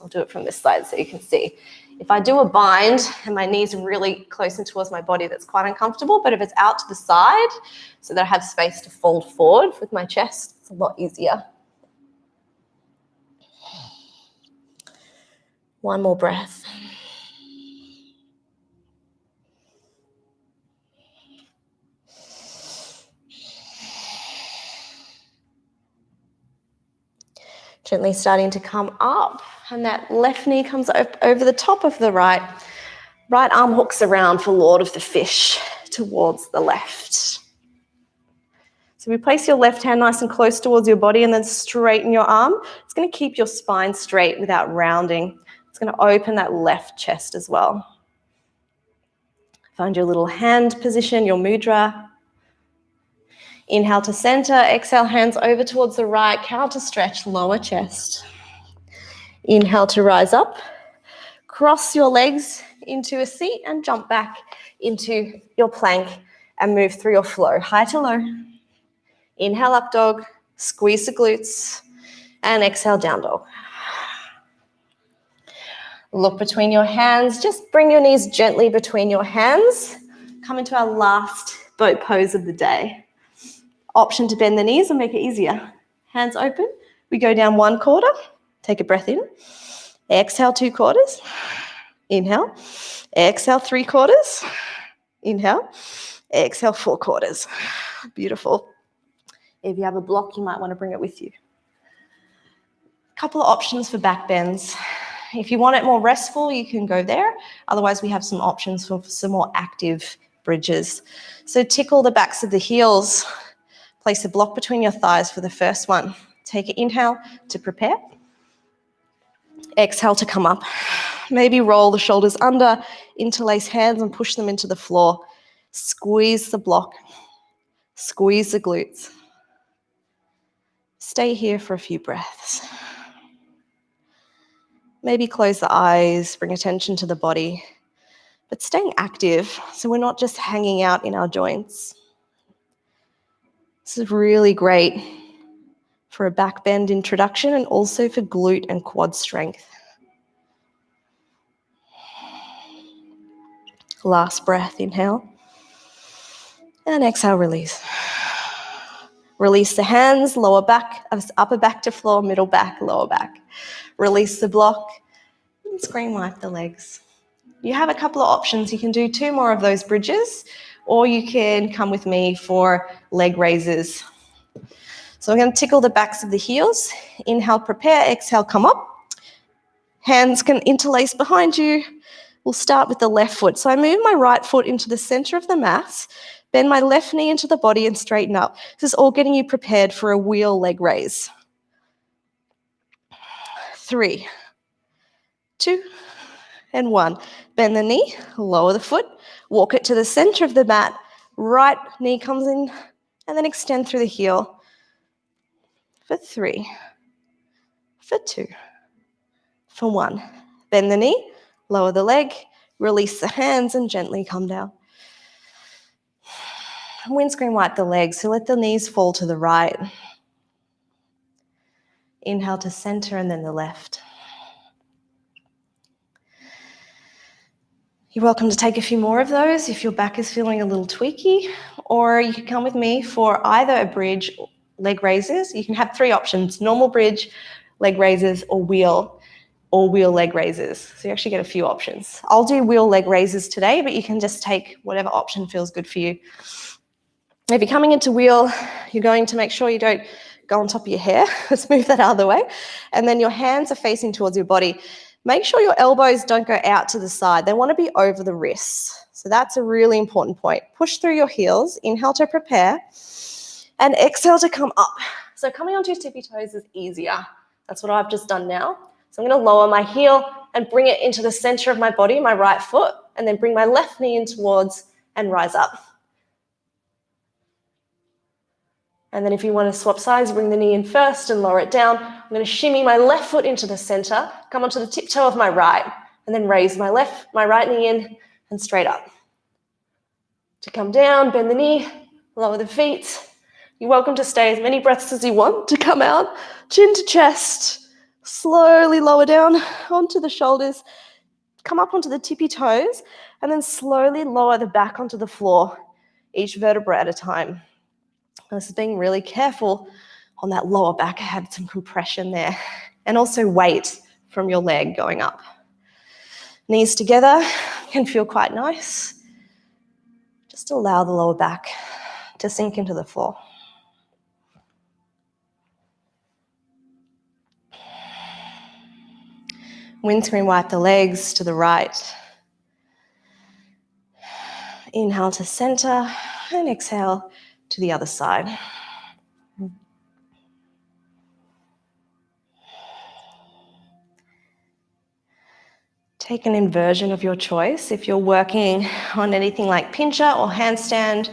A: I'll do it from this side so you can see. If I do a bind and my knee's really close in towards my body, that's quite uncomfortable. But if it's out to the side so that I have space to fold forward with my chest, it's a lot easier. One more breath. Gently starting to come up, and that left knee comes over the top of the right. Right arm hooks around for Lord of the Fish towards the left. So we place your left hand nice and close towards your body and then straighten your arm. It's going to keep your spine straight without rounding. It's going to open that left chest as well. Find your little hand position, your mudra. Inhale to center, exhale, hands over towards the right, counter stretch, lower chest. Inhale to rise up, cross your legs into a seat and jump back into your plank and move through your flow, high to low. Inhale, up dog, squeeze the glutes, and exhale, down dog. Look between your hands, just bring your knees gently between your hands. Come into our last boat pose of the day. Option to bend the knees and make it easier. Hands open. We go down 1/4. Take a breath in. Exhale 2/4. Inhale. Exhale 3/4. Inhale. Exhale 4/4. Beautiful. If you have a block, you might want to bring it with you. A couple of options for back bends. If you want it more restful, you can go there. Otherwise, we have some options for some more active bridges. So tickle the backs of the heels. Place a block between your thighs for the first one. Take an inhale to prepare. Exhale to come up. Maybe roll the shoulders under, interlace hands and push them into the floor. Squeeze the block. Squeeze the glutes. Stay here for a few breaths. Maybe close the eyes, bring attention to the body, but staying active so we're not just hanging out in our joints. This is really great for a back bend introduction and also for glute and quad strength. Last breath, inhale. And exhale, release. Release the hands, lower back, upper back to floor, middle back, lower back. Release the block and screen wipe the legs. You have a couple of options. You can do 2 more of those bridges, or you can come with me for leg raises. So I'm going to tickle the backs of the heels. Inhale, prepare. Exhale, come up. Hands can interlace behind you. We'll start with the left foot. So I move my right foot into the center of the mat, bend my left knee into the body and straighten up. This is all getting you prepared for a wheel leg raise. 3, 2, and 1. Bend the knee, lower the foot, walk it to the center of the mat. Right knee comes in, and then extend through the heel. For 3, for 2, for 1. Bend the knee, lower the leg, release the hands, and gently come down. Windscreen wipe the legs, so let the knees fall to the right. Inhale to center and then the left. You're welcome to take a few more of those if your back is feeling a little tweaky, or you can come with me for either a bridge, leg raises. You can have 3 options: normal bridge, leg raises, or wheel leg raises. So you actually get a few options. I'll do wheel leg raises today, but you can just take whatever option feels good for you. If you're coming into wheel, you're going to make sure you don't go on top of your hair. Let's move that out of the way. And then your hands are facing towards your body. Make sure your elbows don't go out to the side. They want to be over the wrists. So that's a really important point. Push through your heels. Inhale to prepare. And exhale to come up. So coming onto your tippy toes is easier. That's what I've just done now. So I'm going to lower my heel and bring it into the center of my body, my right foot, and then bring my left knee in towards and rise up. And then if you want to swap sides, bring the knee in first and lower it down. I'm going to shimmy my left foot into the center, come onto the tiptoe of my right, and then raise my right knee in and straight up. To come down, bend the knee, lower the feet. You're welcome to stay as many breaths as you want. To come out, chin to chest, slowly lower down onto the shoulders, come up onto the tippy toes, and then slowly lower the back onto the floor, each vertebra at a time. This is being really careful on that lower back. I had some compression there. And also weight from your leg going up. Knees together can feel quite nice. Just allow the lower back to sink into the floor. Windscreen wipe the legs to the right. Inhale to center and exhale to the other side. Take an inversion of your choice. If you're working on anything like pincher or handstand,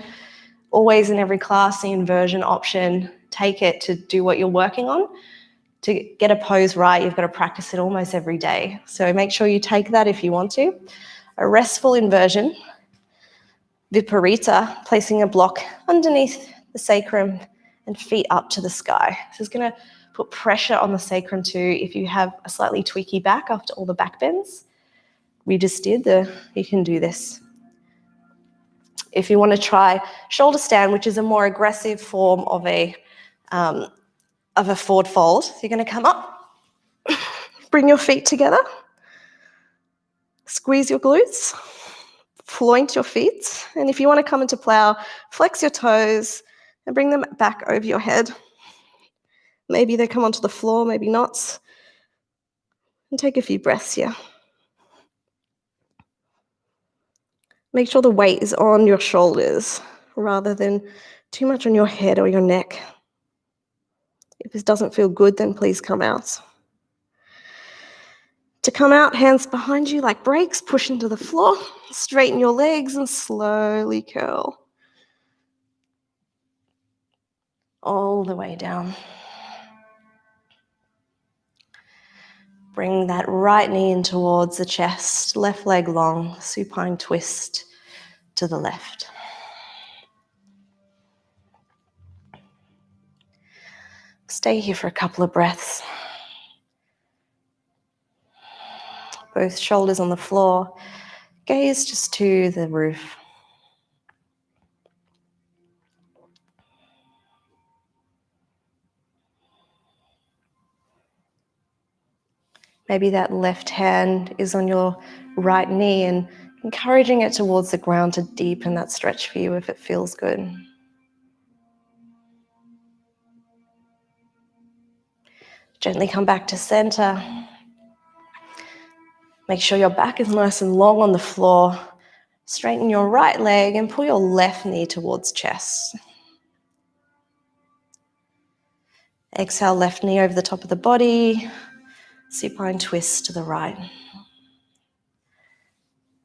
A: always in every class, the inversion option, take it to do what you're working on. To get a pose right, you've got to practice it almost every day. So make sure you take that if you want to. A restful inversion, Viparita, placing a block underneath the sacrum and feet up to the sky. This is going to put pressure on the sacrum too if you have a slightly tweaky back after all the back bends. We just did you can do this. If you want to try shoulder stand, which is a more aggressive form of a forward fold, so you're going to come up, bring your feet together, squeeze your glutes, floint your feet, and if you want to come into plow, flex your toes and bring them back over your head. Maybe they come onto the floor, maybe not. And take a few breaths here. Make sure the weight is on your shoulders rather than too much on your head or your neck. If this doesn't feel good, then please come out. To come out, hands behind you like brakes, push into the floor, straighten your legs and slowly curl. All the way down. Bring that right knee in towards the chest, left leg long, supine twist to the left. Stay here for a couple of breaths. Both shoulders on the floor, gaze just to the roof. Maybe that left hand is on your right knee and encouraging it towards the ground to deepen that stretch for you if it feels good. Gently come back to center. Make sure your back is nice and long on the floor. Straighten your right leg and pull your left knee towards chest. Exhale, left knee over the top of the body. Supine twist to the right.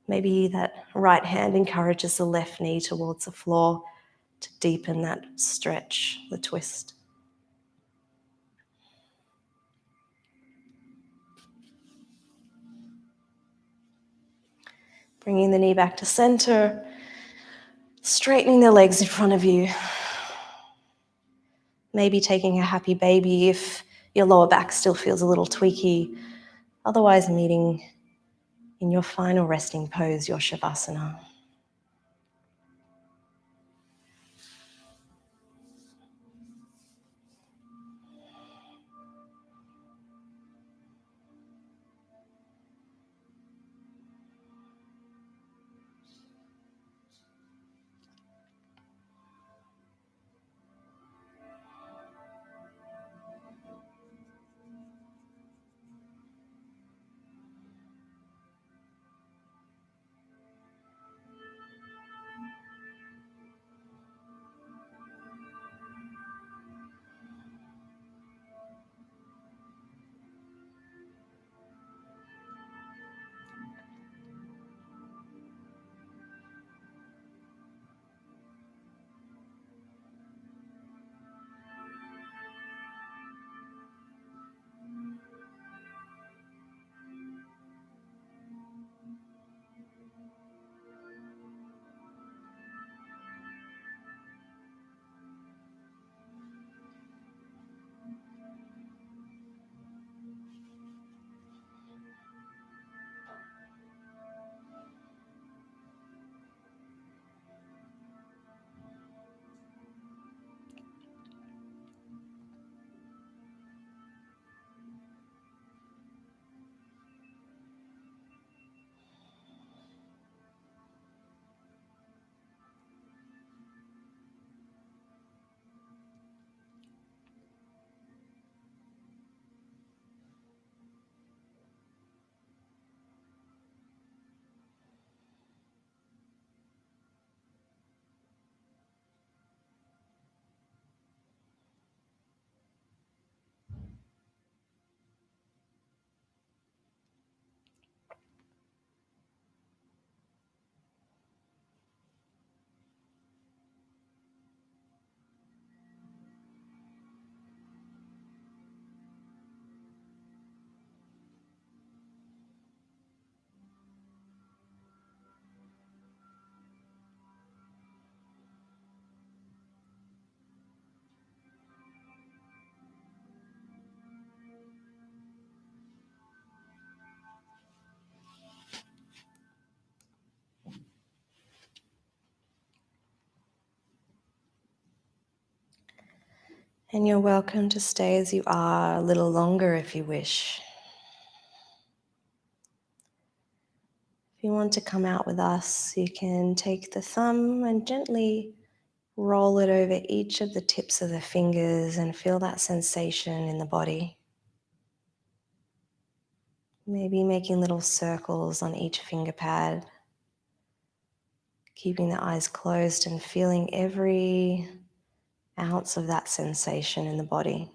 A: Maybe that right hand encourages the left knee towards the floor to deepen that stretch, the twist. Bringing the knee back to center, straightening the legs in front of you. Maybe taking a happy baby if your lower back still feels a little tweaky. Otherwise, meeting in your final resting pose, your Shavasana. And you're welcome to stay as you are a little longer if you wish. If you want to come out with us, you can take the thumb and gently roll it over each of the tips of the fingers and feel that sensation in the body. Maybe making little circles on each finger pad, keeping the eyes closed and feeling every ounce of that sensation in the body.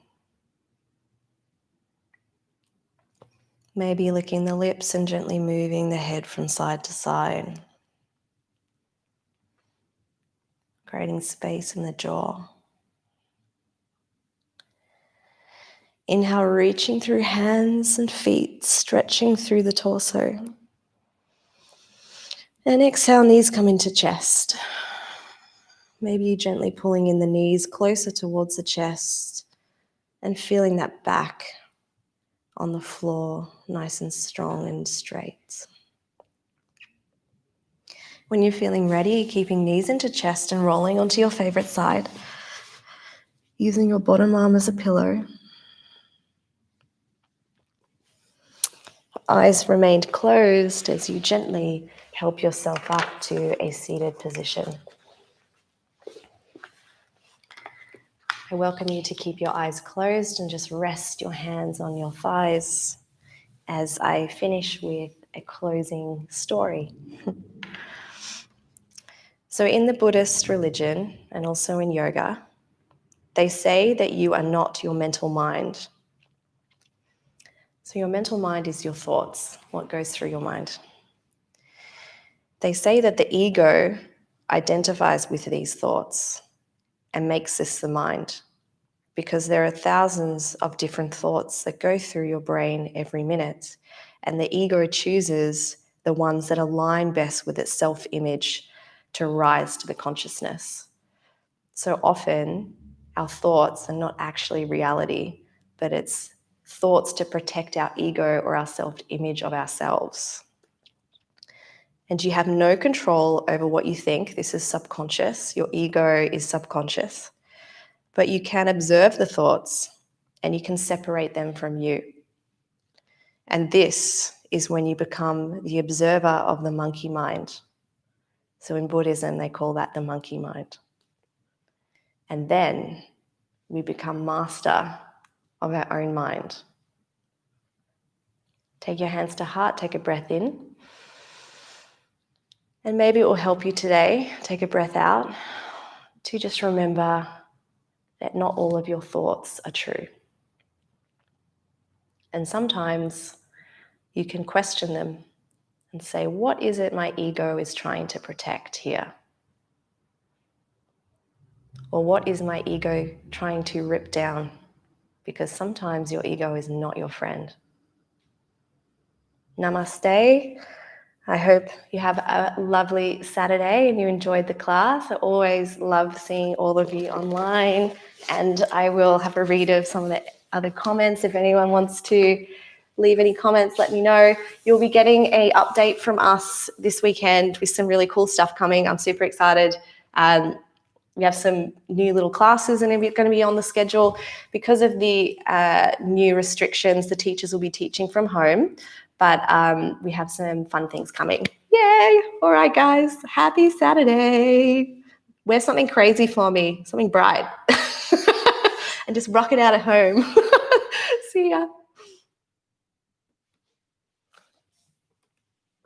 A: Maybe licking the lips and gently moving the head from side to side, creating space in the jaw. Inhale, reaching through hands and feet, stretching through the torso. And exhale, knees come into chest. Maybe gently pulling in the knees closer towards the chest and feeling that back on the floor, nice and strong and straight. When you're feeling ready, keeping knees into chest and rolling onto your favorite side, using your bottom arm as a pillow. Eyes remained closed as you gently help yourself up to a seated position. I welcome you to keep your eyes closed and just rest your hands on your thighs as I finish with a closing story. So in the Buddhist religion and also in yoga, they say that you are not your mental mind. So your mental mind is your thoughts, what goes through your mind. They say that the ego identifies with these thoughts and makes this the mind, because there are thousands of different thoughts that go through your brain every minute, and the ego chooses the ones that align best with its self-image to rise to the consciousness. So often our thoughts are not actually reality, but it's thoughts to protect our ego or our self-image of ourselves. And you have no control over what you think. This is subconscious. Your ego is subconscious. But you can observe the thoughts and you can separate them from you. And this is when you become the observer of the monkey mind. So in Buddhism, they call that the monkey mind. And then we become master of our own mind. Take your hands to heart, take a breath in. And maybe it will help you today, take a breath out, to just remember that not all of your thoughts are true. And sometimes you can question them and say, what is it my ego is trying to protect here? Or what is my ego trying to rip down? Because sometimes your ego is not your friend. Namaste. I hope you have a lovely Saturday and you enjoyed the class. I always love seeing all of you online, and I will have a read of some of the other comments. If anyone wants to leave any comments, let me know. You'll be getting an update from us this weekend with some really cool stuff coming. I'm super excited. We have some new little classes and it's going to be on the schedule. Because of the new restrictions, the teachers will be teaching from home, but we have some fun things coming. Yay! All right, guys, happy Saturday. Wear something crazy for me, something bright, and just rock it out at home. See ya.